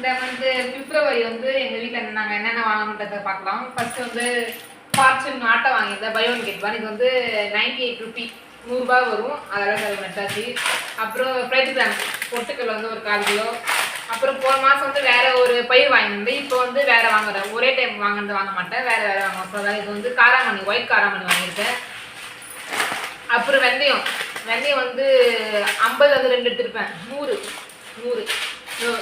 இந்த வந்து பிப்ரவரி வந்து எங்கள் வீட்டில் நாங்கள் என்னென்ன வாங்கணுன்றதை பார்க்கலாம். ஃபர்ஸ்ட் வந்து ஃபார்ச்சூன் ஆட்டை வாங்கியிருந்தேன், பை ஒன் கெட் ஒன். இது வந்து 98 ரூபி, 100 ரூபா வரும். அதெல்லாம் அது நட்டாச்சு. அப்புறம் ஃப்ரைட் கிராம் பொட்டுக்கல் வந்து ஒரு 1/4 கிலோ. அப்புறம் போன மாதம் வந்து வேற ஒரு பயிர் வாங்கியிருந்தேன். இப்போ வந்து வேற வாங்குறேன். ஒரே டைம் வாங்கினது வாங்க மாட்டேன், வேற வேற வாங்குவேன். அதாவது இது வந்து காராமணி, ஒயிட் காராமணி வாங்கியிருக்கேன். அப்புறம் வெந்தயம் வந்து 50 வந்து 2 எடுத்துருப்பேன். 100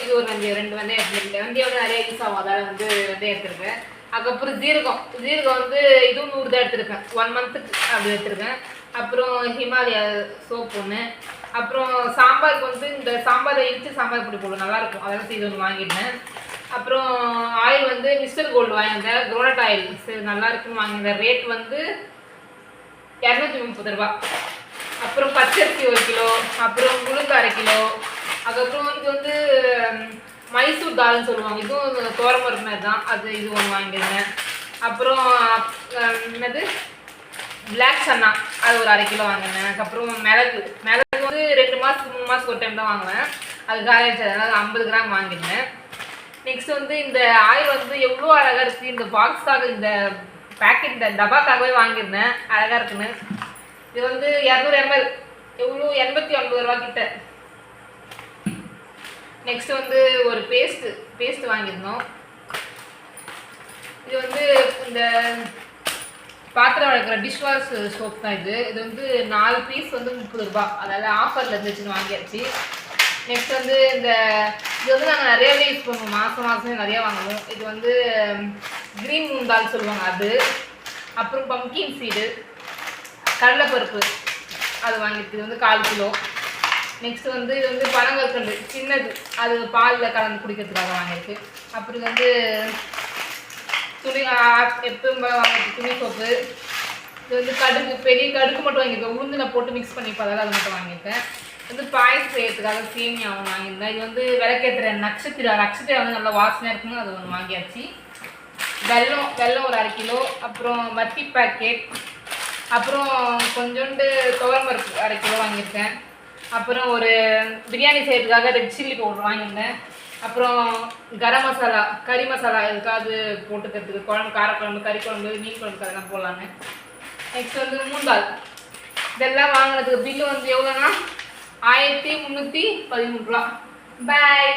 இது ஒரு வெந்தயம், 2 வெந்தயம் எடுத்துருக்கேன். வெந்தயம் வந்து நிறைய யூஸ் ஆகும், அதால் வந்து வெந்தயம் எடுத்துருக்கேன். அதுக்கப்புறம் ஜீரகம் வந்து இதுவும் 100 தான் எடுத்துருக்கேன். 1 மந்த்துக்கு அப்படி எடுத்துருக்கேன். அப்புறம் ஹிமாலயா சோப் ஒன்று. அப்புறம் சாம்பாருக்கு வந்து இந்த சாம்பாரை இடித்து சாம்பார் பொடி போடும், நல்லாயிருக்கும். அதெல்லாம் இது ஒன்று வாங்கியிருந்தேன். அப்புறம் ஆயில் வந்து மிஸ்டர் கோல்டு வாங்கியிருந்தேன், குரோனட் ஆயில். சரி, நல்லா இருக்குன்னு வாங்கியிருந்தேன். ரேட் வந்து 230 ரூபா. அப்புறம் பச்சரிசி 1 கிலோ. அப்புறம் உளுந்து 1/2 கிலோ. அதுக்கப்புறம் இது வந்து மைசூர் தால்னு சொல்லுவாங்க, இதுவும் தோரம்பருப்பு மாதிரி தான், அது இது ஒன்று வாங்கியிருந்தேன். அப்புறம் என்னது பிளாக் சன்னா, அது ஒரு 1/2 கிலோ வாங்கினேன். அதுக்கப்புறம் மிளகு வந்து 2 மாதத்துக்கு 3 மாதத்துக்கு ஒரு டைம் தான் வாங்குவேன், அது காலேஜ், அதனால் 50 கிராம் வாங்கியிருந்தேன். நெக்ஸ்ட் வந்து இந்த ஆயில் வந்து எவ்வளோ அழகாக இருக்குது. இந்த பாக்ஸ்க்காக, இந்த பேக்கெட், இந்த டப்பாக்காகவே வாங்கியிருந்தேன், அழகாக இருக்குன்னு. இது வந்து 200 ml, எவ்வளோ 89 ரூபா கிட்ட. நெக்ஸ்ட் வந்து ஒரு பேஸ்ட் வாங்கியிருந்தோம். இது வந்து இந்த பாத்திரம் வளர்க்குற டிஷ்வாஷ் சோப் தான். இது வந்து 4 பீஸ் வந்து 30 ரூபா, அதாவது ஆஃபரில் இருந்துச்சுன்னு வாங்கியாச்சு. நெக்ஸ்ட் வந்து இது வந்து நாங்கள் நிறையாவே யூஸ் பண்ணுவோம், மாதம் நிறையா வாங்குவோம். இது வந்து க்ரீன் மூந்தால் சொல்லுவாங்க, அது. அப்புறம் பம்கின் சீடு, கடலைப்பருப்பு, அது வாங்கியிருக்கு. இது வந்து 1/4 கிலோ. நெக்ஸ்ட் வந்து இது வந்து பனங்கற்கண்டு சின்னது, அது பாலில் கலந்து குடிக்கிறதுக்காக வாங்கியிருக்கு. அப்புறம் இது வந்து துணி, எப்பவும் வாங்கிட்டு துணி சோப்பு. இது வந்து கடுகு, பெரிய கடுகு மட்டும் வாங்கியிருக்கேன், உளுந்து நான் போட்டு மிக்ஸ் பண்ணி பதால அது மட்டும் வாங்கியிருக்கேன். வந்து பாயசம் செய்யறதுக்காக சேமியா ஒன்று வாங்கியிருந்தேன். இது வந்து விளக்கேற்றுற நட்சத்திரம் வந்து நல்லா வாசனையாக இருக்குன்னு அது ஒன்று வாங்கியாச்சு. வெல்லம் ஒரு 1/2 கிலோ. அப்புறம் வத்தி பேக்கெட். அப்புறம் கொஞ்சோண்டு துவரம்பருப்பு 1/2 கிலோ வாங்கியிருக்கேன். அப்புறம் ஒரு பிரியாணி செய்யறதுக்காக ரெட் சில்லி பவுடர் வாங்கியிருந்தேன். அப்புறம் கரம் மசாலா, கறி மசாலா, எதுக்காவது போட்டுக்கிறதுக்கு, குழம்பு, காரக்குழம்பு, கறி குழம்பு, மீன் குழம்பு அதெல்லாம் போடலான்னு. நெக்ஸ்ட் வந்து மூந்தால். இதெல்லாம் வாங்கினதுக்கு பில்லு வந்து எவ்வளோன்னா 1313 ரூபா. பாய்.